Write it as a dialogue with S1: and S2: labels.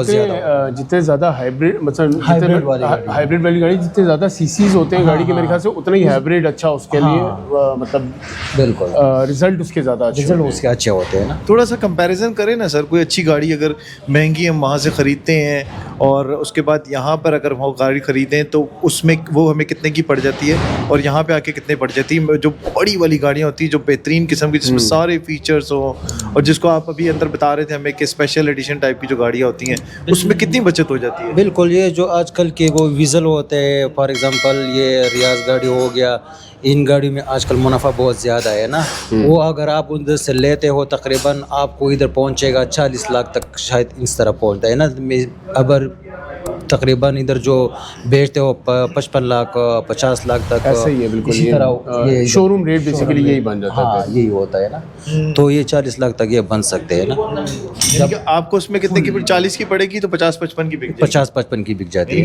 S1: بہت زیادہ
S2: جتنے زیادہ ہائبریڈ مطلب
S1: ہائبریڈ
S2: والی گاڑی جتنے زیادہ سی سیز ہوتے ہیں گاڑی کے میرے خیال سے اتنا ہی ہائبریڈ اچھا اس کے لیے مطلب
S1: بالکل
S2: رزلٹ اس کے زیادہ اچھے
S1: رزلٹ اس کے اچھے ہوتے ہیں نا.
S3: تھوڑا سا کمپیریزن کریں نا سر, کوئی اچھی گاڑی اگر مہنگی ہم وہاں سے خریدتے ہیں اور اس کے بعد یہاں پر اگر وہ گاڑی خریدیں تو اس میں وہ ہمیں کتنے کی پڑ جاتی ہے اور یہاں پہ آ کے کتنے پڑ جاتی ہے. جو بڑی والی گاڑیاں ہوتی ہیں جو بہترین قسم کی جس میں سارے فیچرس ہوں اور جس کو آپ ابھی اندر بتا رہے تھے ہمیں کہ اسپیشل ایڈیشن ٹائپ کی جو گاڑیاں ہوتی ہیں اس میں کتنی بچت ہو جاتی ہے.
S1: بالکل, یہ جو آج کل کے وہ ویزل ہوتے ہیں فار ایگزامپل یہ ریاض گاڑی ہو گیا, ان گاڑیوں میں آج کل منافع بہت زیادہ ہے نا. وہ اگر آپ ادھر سے لیتے ہو تقریباً آپ کو ادھر پہنچے گا 40 لاکھ تک شاید اس طرح پہنچتا ہے نا. اگر تقریباً ادھر جو بیچتے ہو 55 لاکھ 50 لاکھ تک,
S2: ایسا ہی ہے بالکل.
S1: اسی طرح
S2: شو روم ریٹ بیسیکلی یہی بن جاتا ہے.
S1: ہاں یہی ہوتا ہے نا. تو یہ 40 لاکھ تک یہ بن سکتے ہیں نا.
S3: آپ کو اس میں کتنے کی 40 کی پڑے گی تو 50-55 کی بک جائے گی.
S1: 50-55 کی بک جاتی ہے.